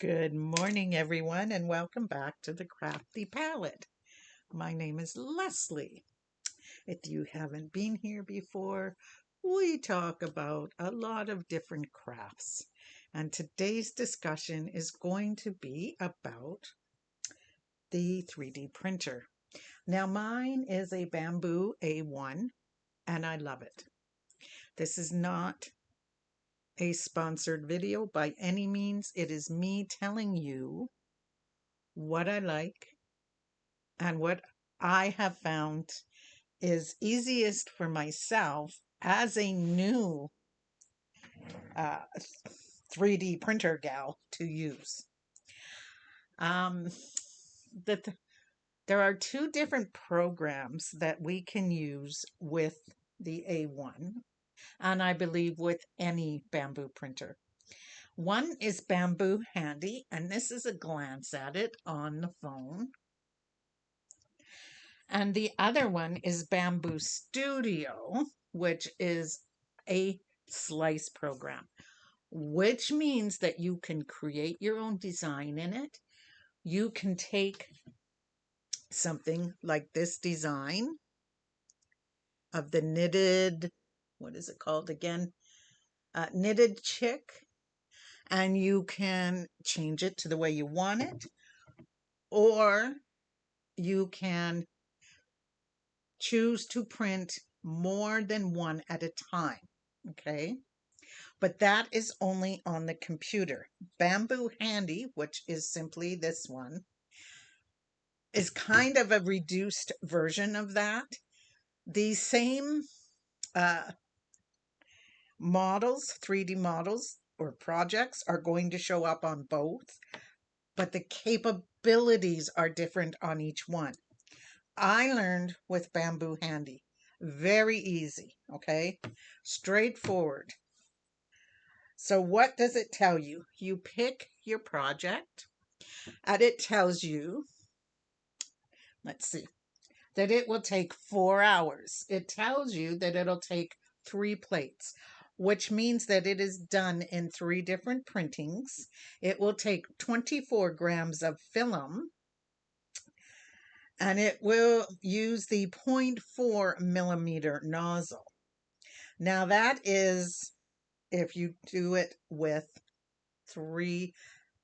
Good morning, everyone, and welcome back to the Crafty Palette. My name is Leslie. If you haven't been here before, we talk about a lot of different crafts. And today's discussion is going to be about the 3D printer. Now, mine is a Bamboo A1, and I love it. This is not a sponsored video by any means. It is me telling you what I like and what I have found is easiest for myself as a new uh, 3D printer gal to use. Um, the, there are two different programs that we can use with the A1, and I believe with any bamboo printer. One is Bamboo Handy, and this is a glance at it on the phone. And the other one is Bamboo Studio, which is a slice program, which means that you can create your own design in it. You can take something like this design of the knitted, what is it called again? Knitted chick, and you can change it to the way you want it, or you can choose to print more than one at a time. Okay. But that is only on the computer. Bamboo Handy, which is simply this one, is kind of a reduced version of that. The same uh, models, 3D models or projects, are going to show up on both, but the capabilities are different on each one. I learned with Bamboo Handy. Very easy, okay? Straightforward. So what does it tell you? You pick your project and it tells you, let's see, that it will take 4 hours. It tells you that it'll take 3 plates, which means that it is done in 3 different printings. It will take 24 grams of film, and it will use the 0.4 millimeter nozzle. Now that is if you do it with 3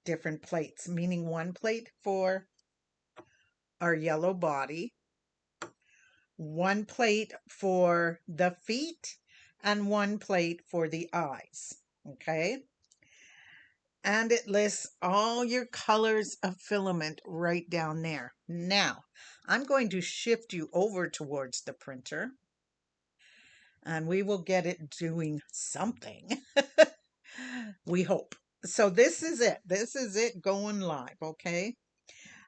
different plates, meaning one plate for our yellow body, one plate for the feet, and one plate for the eyes. Okay. And it lists all your colors of filament right down there. Now, I'm going to shift you over towards the printer and we will get it doing something. We hope. So this is it. This is it going live. Okay.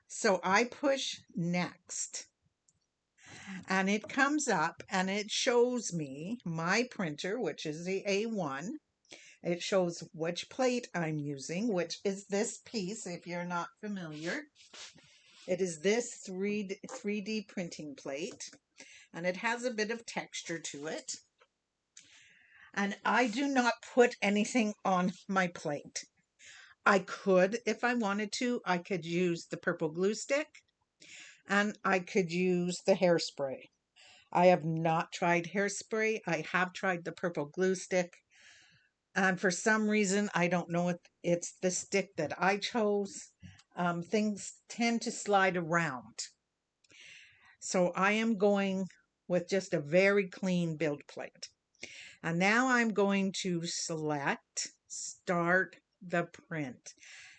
So I push next and it comes up and it shows me my printer, which is the A1. It shows which plate I'm using, which is this piece, if you're not familiar. It is this 3D printing plate, and it has a bit of texture to it. And I do not put anything on my plate. I could, if I wanted to, I could use the purple glue stick, and I could use the hairspray. I have not tried hairspray. I have tried the purple glue stick. And for some reason, I don't know if it's the stick that I chose. Things tend to slide around. So I am going with just a very clean build plate. And now I'm going to select Start the Print.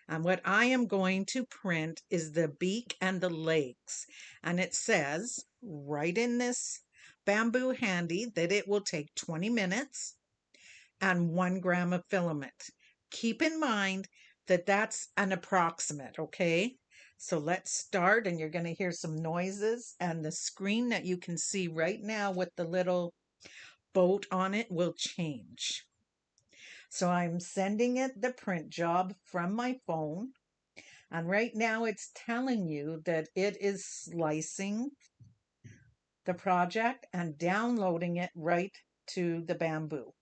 And what I am going to print is the beak and the legs. And it says right in this Bamboo Handy that it will take 20 minutes and 1 gram of filament. Keep in mind that that's an approximate, okay? So let's start, and you're going to hear some noises, and the screen that you can see right now with the little boat on it will change. So I'm sending it the print job from my phone, and right now it's telling you that it is slicing the project and downloading it right to the Bamboo.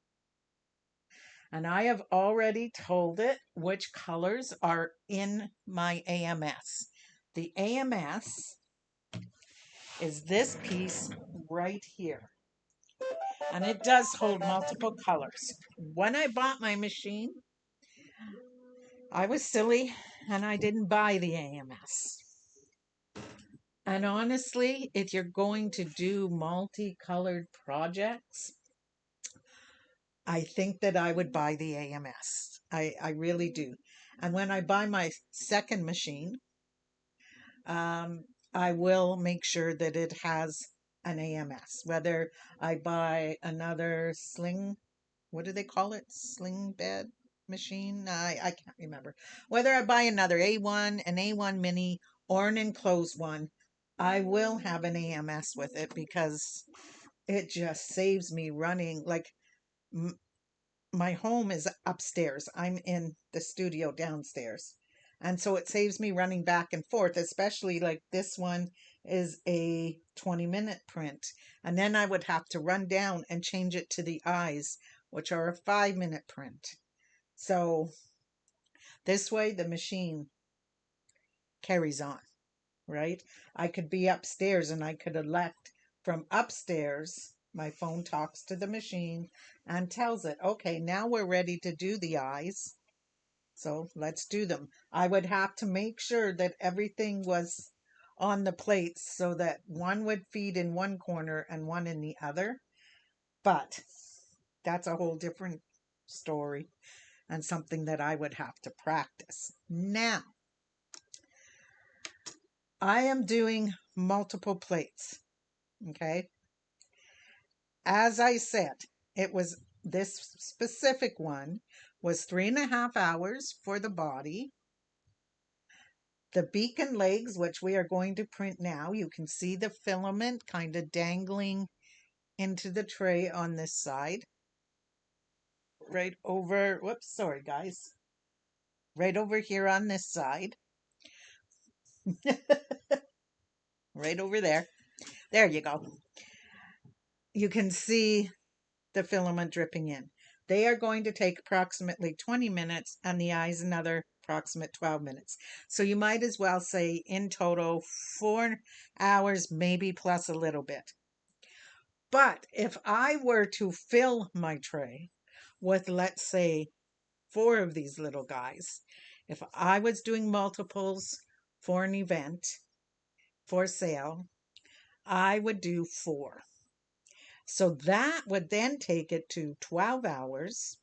And I have already told it which colors are in my AMS. The AMS is this piece right here. And it does hold multiple colors. When I bought my machine, I was silly and I didn't buy the AMS. And honestly, if you're going to do multicolored projects, I think that I would buy the AMS. I really do. And when I buy my second machine, I will make sure that it has an AMS. Whether I buy another sling, what do they call it? Sling bed machine? I can't remember. Whether I buy another A1, an A1 mini, or an enclosed one, I will have an AMS with it because it just saves me running. Like my home is upstairs. I'm in the studio downstairs. And so it saves me running back and forth, especially like this one is a 20-minute print. And then I would have to run down and change it to the eyes, which are a 5-minute print. So this way the machine carries on, right? I could be upstairs and I could elect from upstairs. My phone talks to the machine and tells it, okay, now we're ready to do the eyes. So let's do them. I would have to make sure that everything was on the plates so that one would feed in one corner and one in the other. But that's a whole different story and something that I would have to practice. Now, I am doing multiple plates. Okay. As I said, it was this specific one was 3.5 hours for the body. The beak and legs, which we are going to print now, you can see the filament kind of dangling into the tray on this side. Right over, whoops, sorry guys. Right over here on this side. Right over there. There you go. You can see the filament dripping in. They are going to take approximately 20 minutes and the eyes another approximate 12 minutes. So you might as well say in total 4 hours, maybe plus a little bit. But if I were to fill my tray with, let's say, 4 of these little guys, if I was doing multiples for an event for sale, I would do 4. So that would then take it to 12 hours.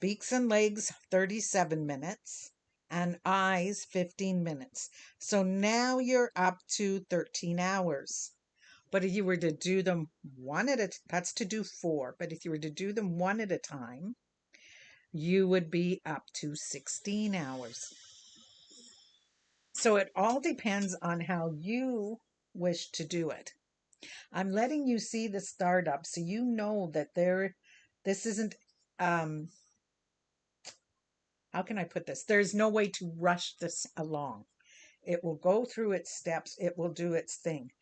Beaks and legs, 37 minutes. And eyes, 15 minutes. So now you're up to 13 hours. But if you were to do them that's to do 4. But if you were to do them one at a time, you would be up to 16 hours. So it all depends on how you wish to do it. I'm letting you see the startup so you know that this isn't, how can I put this? There's no way to rush this along. It will go through its steps. It will do its thing.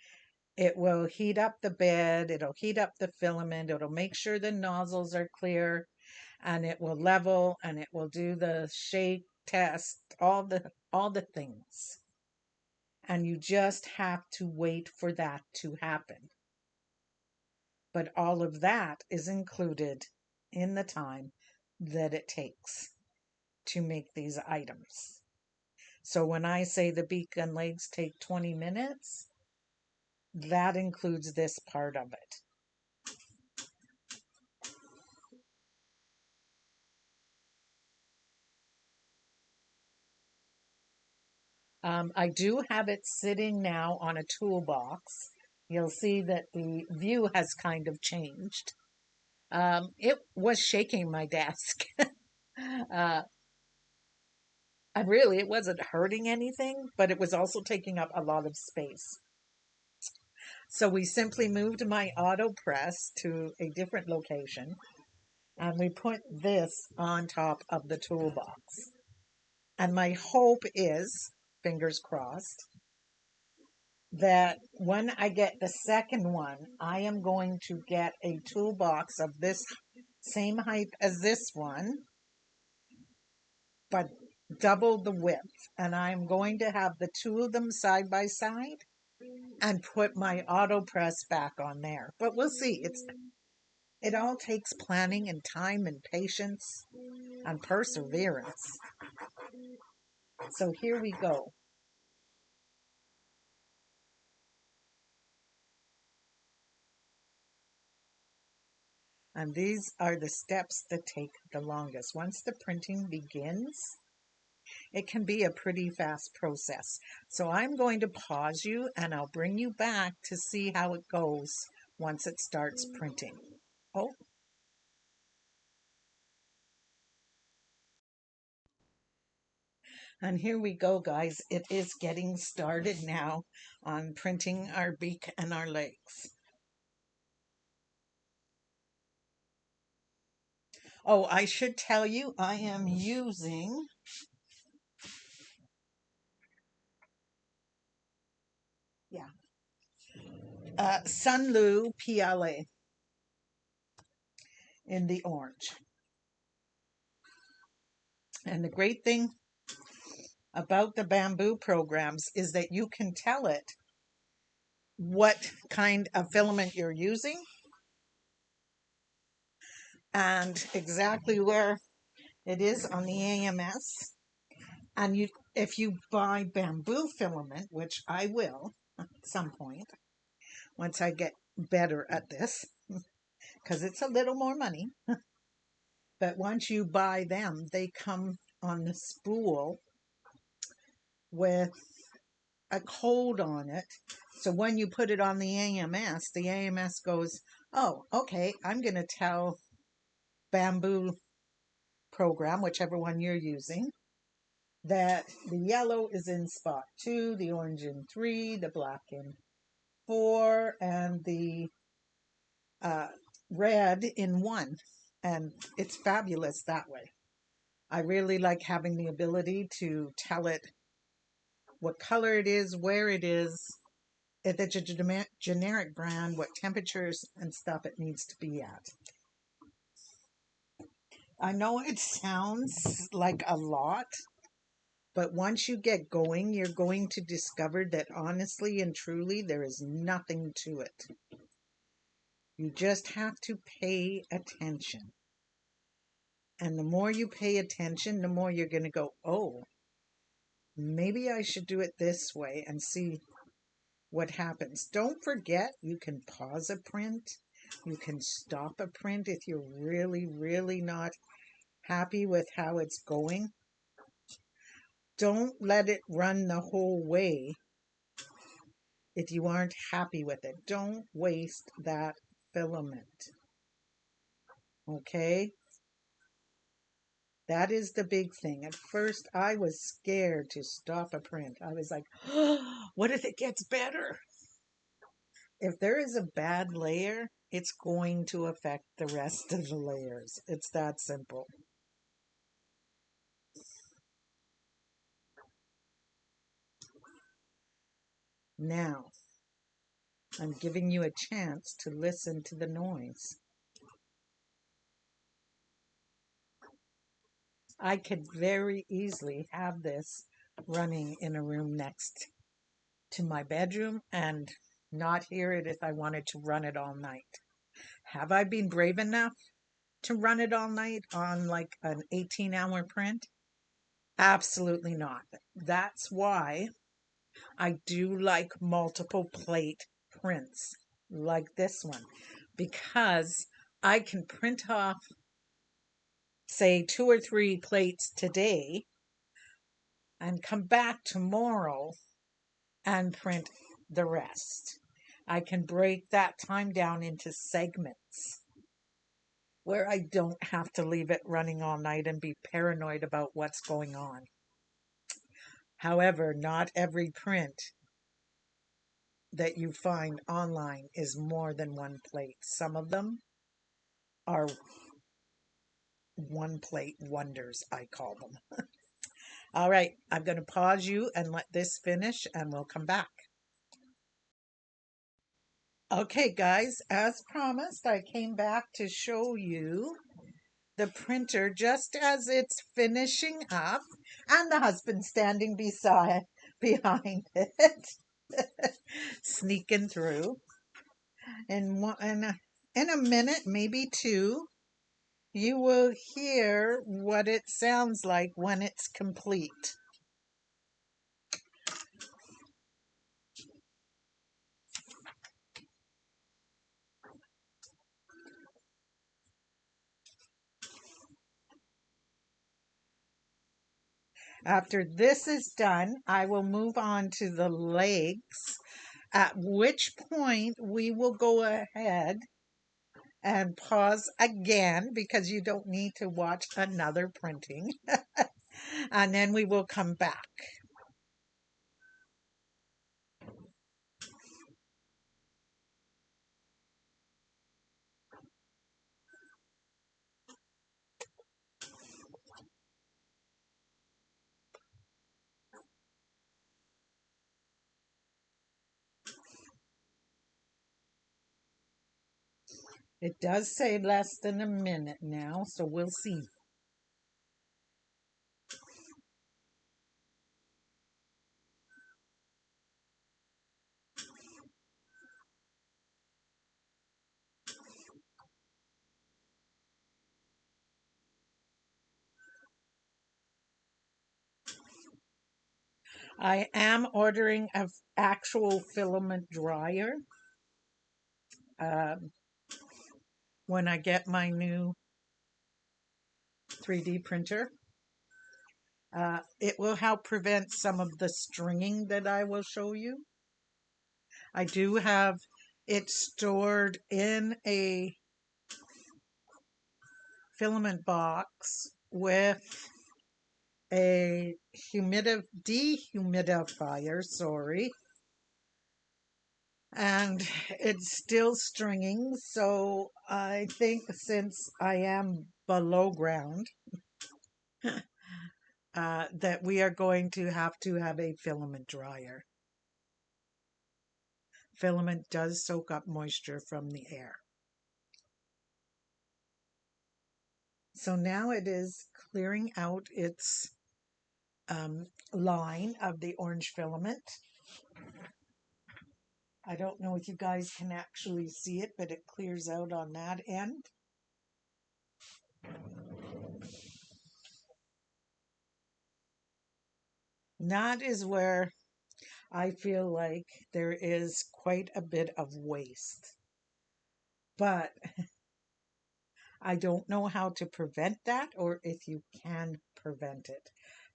It will heat up the bed. It'll heat up the filament. It'll make sure the nozzles are clear, and it will level, and it will do the shake test, all the things. And you just have to wait for that to happen. But all of that is included in the time that it takes to make these items. So when I say the beak and legs take 20 minutes, that includes this part of it. I do have it sitting now on a toolbox. You'll see that the view has kind of changed. It was shaking my desk. uh, and really, it wasn't hurting anything, but it was also taking up a lot of space. So we simply moved my auto press to a different location and we put this on top of the toolbox. And my hope is, fingers crossed, that when I get the second one, I am going to get a toolbox of this same height as this one, but double the width. And I'm going to have the two of them side by side and put my auto press back on there. But we'll see. It all takes planning and time and patience and perseverance. So here we go. And these are the steps that take the longest. Once the printing begins, it can be a pretty fast process. So I'm going to pause you and I'll bring you back to see how it goes once it starts printing. Oh, and here we go, guys. It is getting started now on printing our beak and our legs. Oh, I should tell you, I am using yeah, Sunlu PLA in the orange. And the great thing about the bamboo programs is that you can tell it what kind of filament you're using and exactly where it is on the AMS. And if you buy bamboo filament, which I will at some point, once I get better at this, because it's a little more money. But once you buy them, they come on the spool with a code on it. So when you put it on the AMS goes, oh, okay, I'm going to tell bamboo program, whichever one you're using, that the yellow is in spot 2, the orange in 3, the black in 4, and the uh, red in 1. And it's fabulous that way. I really like having the ability to tell it what color it is, where it is, if it's a generic brand, what temperatures and stuff it needs to be at. I know it sounds like a lot, but once you get going, you're going to discover that honestly and truly, there is nothing to it. You just have to pay attention. And the more you pay attention, the more you're going to go, oh, maybe I should do it this way and see what happens. Don't forget, you can pause a print. You can stop a print if you're really, really not happy with how it's going. Don't let it run the whole way if you aren't happy with it. Don't waste that filament. Okay? That is the big thing. At first, I was scared to stop a print. I was like, oh, what if it gets better? If there is a bad layer, it's going to affect the rest of the layers. It's that simple. Now, I'm giving you a chance to listen to the noise. I could very easily have this running in a room next to my bedroom and not hear it if I wanted to run it all night. Have I been brave enough to run it all night on like an 18-hour print? Absolutely not. That's why I do like multiple plate prints like this one, because I can print off, say, 2 or 3 plates today and come back tomorrow and print the rest. I can break that time down into segments where I don't have to leave it running all night and be paranoid about what's going on. However, not every print that you find online is more than one plate. Some of them are one plate wonders, I call them. All right, I'm going to pause you and let this finish and we'll come back. Okay, guys, as promised, I came back to show you the printer just as it's finishing up, and the husband standing behind it, sneaking through. In a minute, maybe two, you will hear what it sounds like when it's complete. After this is done, I will move on to the legs, at which point we will go ahead and pause again because you don't need to watch another printing. And then we will come back. It does say less than a minute now, so we'll see. I am ordering an actual filament dryer when I get my new 3D printer. It will help prevent some of the stringing that I will show you. I do have it stored in a filament box with a dehumidifier, sorry, and it's still stringing, so I think since I am below ground, that we are going to have a filament dryer. Filament does soak up moisture from the air. So now it is clearing out its line of the orange filament. I don't know if you guys can actually see it, but it clears out on that end. That is where I feel like there is quite a bit of waste. But I don't know how to prevent that or if you can prevent it.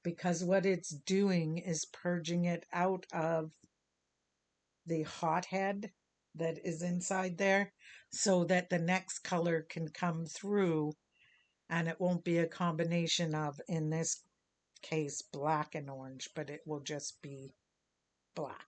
Because what it's doing is purging it out of the hothead that is inside there so that the next color can come through and it won't be a combination of, in this case, black and orange, but it will just be black.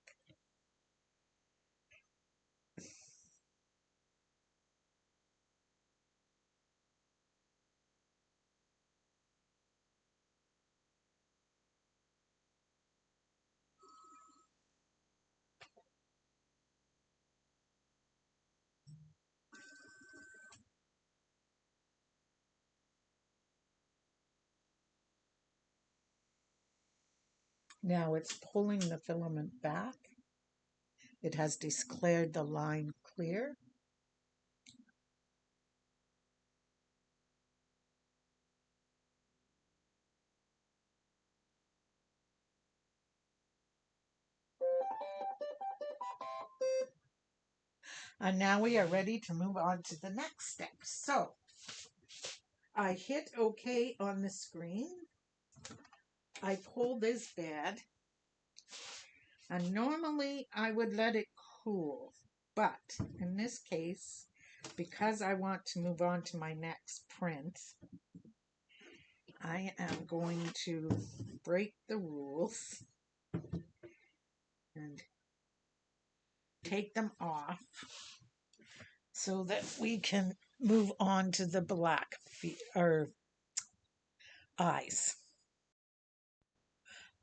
Now it's pulling the filament back. It has declared the line clear. And now we are ready to move on to the next step. So I hit OK on the screen. I pull this bed. And normally I would let it cool. But in this case, because I want to move on to my next print, I am going to break the rules and take them off so that we can move on to the black or eyes.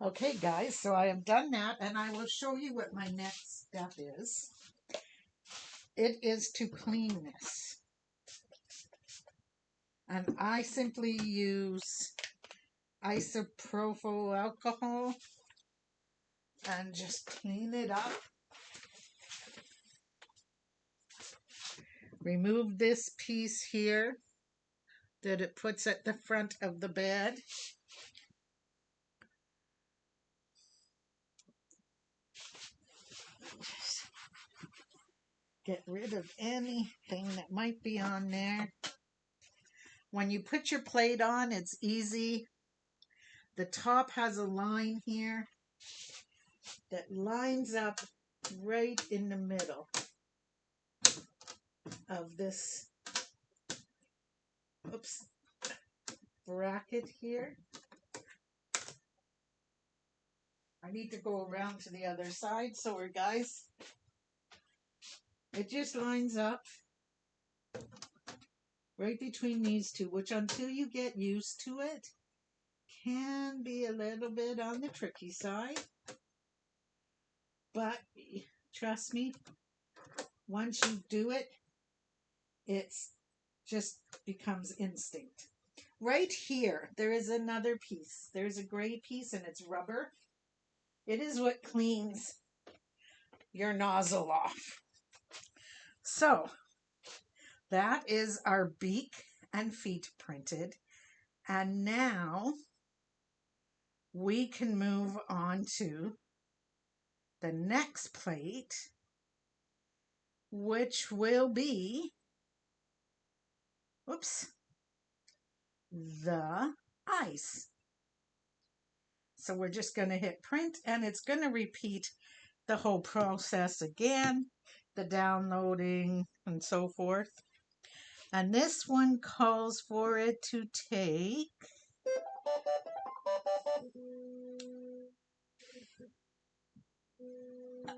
Okay, guys, so I have done that, and I will show you what my next step is. It is to clean this. And I simply use isopropyl alcohol and just clean it up. Remove this piece here that it puts at the front of the bed. Get rid of anything that might be on there. When you put your plate on, it's easy. The top has a line here that lines up right in the middle of this bracket here. I need to go around to the other side, so guys, it just lines up right between these two, which until you get used to it, can be a little bit on the tricky side. But trust me, once you do it, it's just becomes instinct. Right here, there is another piece. There's a gray piece and it's rubber. It is what cleans your nozzle off. So that is our beak and feet printed. And now we can move on to the next plate, which will be, the ice. So we're just going to hit print and it's going to repeat the whole process again, the downloading and so forth. And this one calls for it to take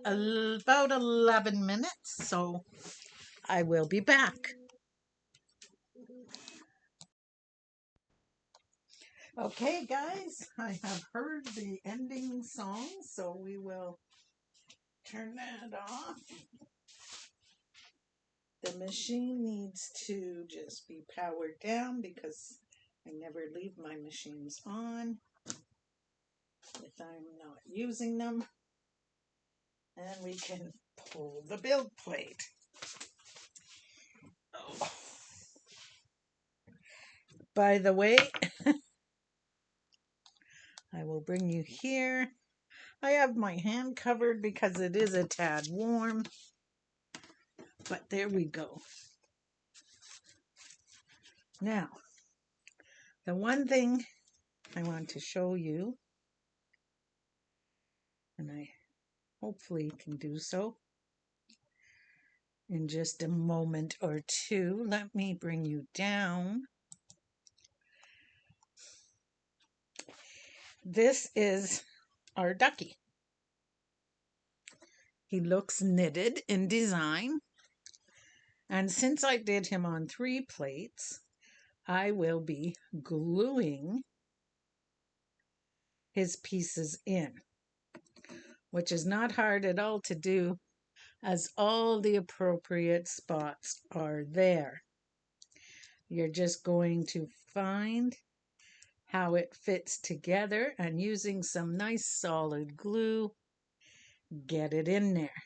about 11 minutes. So I will be back. Okay, guys, I have heard the ending song, so we will turn that off. The machine needs to just be powered down because I never leave my machines on if I'm not using them. And we can pull the build plate. Oh. By the way, I will bring you here. I have my hand covered because it is a tad warm. But there we go. Now, the one thing I want to show you, and I hopefully can do so in just a moment or two. Let me bring you down. This is our ducky. He looks knitted in design. And since I did him on 3 plates, I will be gluing his pieces in, which is not hard at all to do as all the appropriate spots are there. You're just going to find how it fits together and using some nice solid glue, get it in there.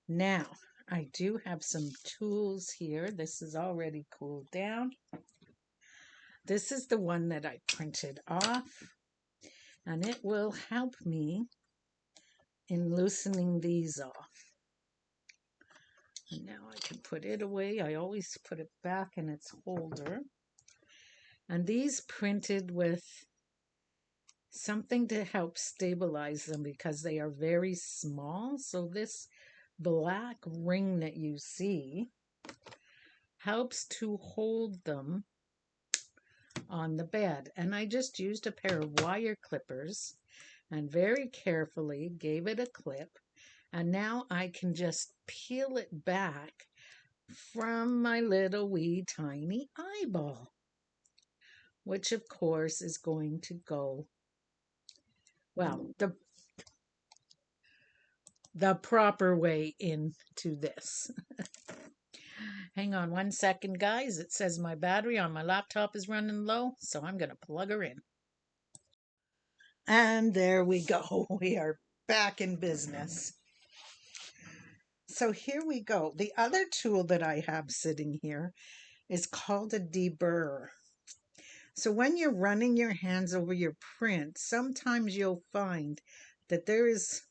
Now, I do have some tools here. This is already cooled down. This is the one that I printed off, and it will help me in loosening these off. And now I can put it away. I always put it back in its holder. And these printed with something to help stabilize them because they are very small. So this black ring that you see helps to hold them on the bed. And I just used a pair of wire clippers and very carefully gave it a clip. And now I can just peel it back from my little wee tiny eyeball, which of course is going to go, well, the proper way into this. Hang on 1 second, guys. It says my battery on my laptop is running low, so I'm going to plug her in. And there we go. We are back in business. So here we go. The other tool that I have sitting here is called a deburr. So when you're running your hands over your print, sometimes you'll find that there is,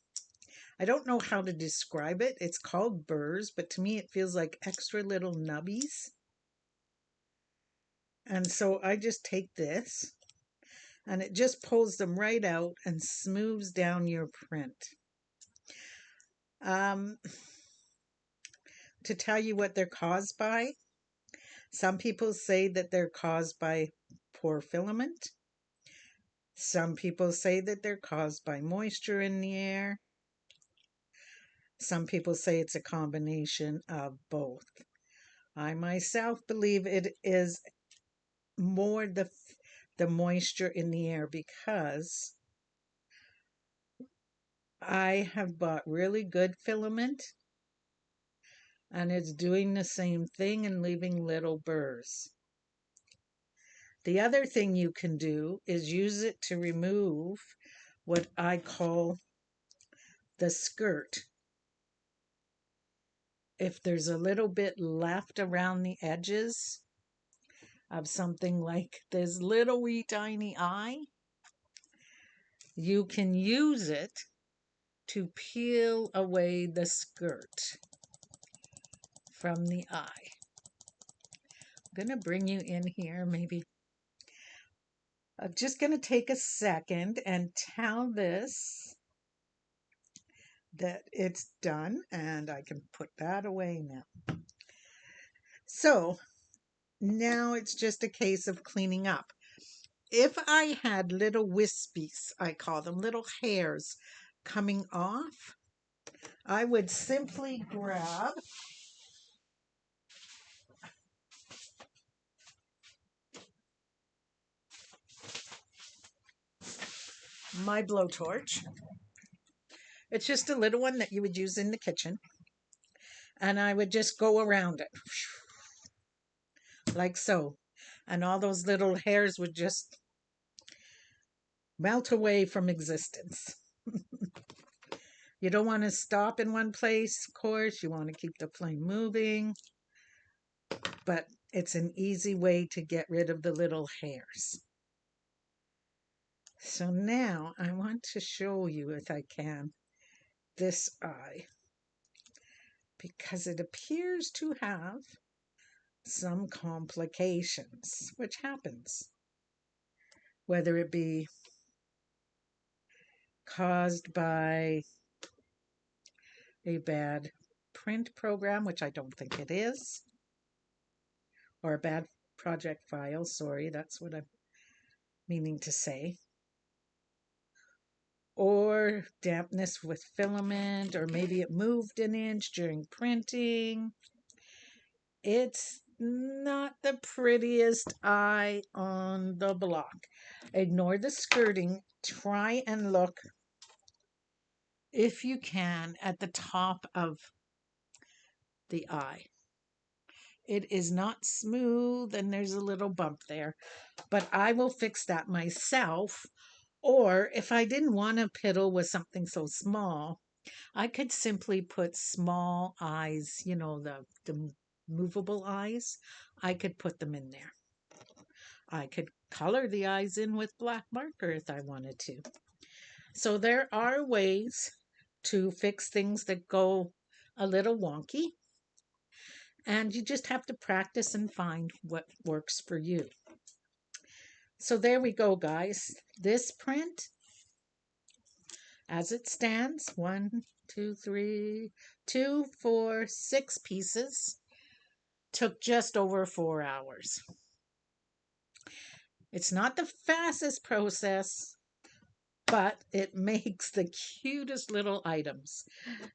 I don't know how to describe it. It's called burrs, but to me it feels like extra little nubbies. And so I just take this and it just pulls them right out and smooths down your print. To tell you what they're caused by, some people say that they're caused by poor filament. Some people say that they're caused by moisture in the air. Some people say it's a combination of both. I myself believe it is more the moisture in the air, because I have bought really good filament and it's doing the same thing and leaving little burrs. The other thing you can do is use it to remove what I call the skirt. If there's a little bit left around the edges of something like this little wee tiny eye, you can use it to peel away the skirt from the eye. I'm going to bring you in here, maybe. I'm just going to take a second and tell this that it's done, and I can put that away now. So now it's just a case of cleaning up. If I had little wispies, I call them, little hairs coming off, I would simply grab my blowtorch. It's just a little one that you would use in the kitchen. And I would just go around it like so. And all those little hairs would just melt away from existence. You don't want to stop in one place, of course. You want to keep the flame moving. But it's an easy way to get rid of the little hairs. So now I want to show you, if I can, this eye, because it appears to have some complications, which happens, whether it be caused by a bad print program, which I don't think it is, or a bad project file. Sorry, that's what I'm meaning to say. Or dampness with filament, or maybe it moved an inch during printing. It's not the prettiest eye on the block. Ignore the skirting. Try and look, if you can, at the top of the eye. It is not smooth and there's a little bump there, but I will fix that myself. Or if I didn't want to piddle with something so small, I could simply put small eyes, you know, the movable eyes. I could put them in there. I could color the eyes in with black marker if I wanted to. So there are ways to fix things that go a little wonky. And you just have to practice and find what works for you. So there we go, guys. This print, as it stands, 1, 2, 3, 2, 4, 6 pieces, took just over 4 hours. It's not the fastest process, but it makes the cutest little items.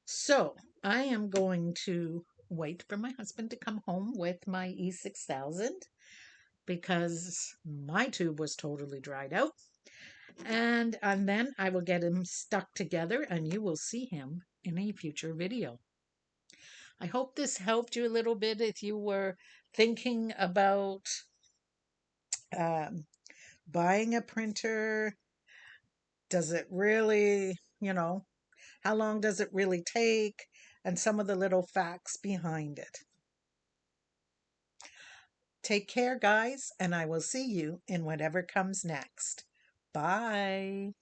So I am going to wait for my husband to come home with my E6000, because my tube was totally dried out. And then I will get him stuck together and you will see him in a future video. I hope this helped you a little bit if you were thinking about um, buying a printer. Does it really, how long does it really take? And some of the little facts behind it. Take care, guys, and I will see you in whatever comes next. Bye.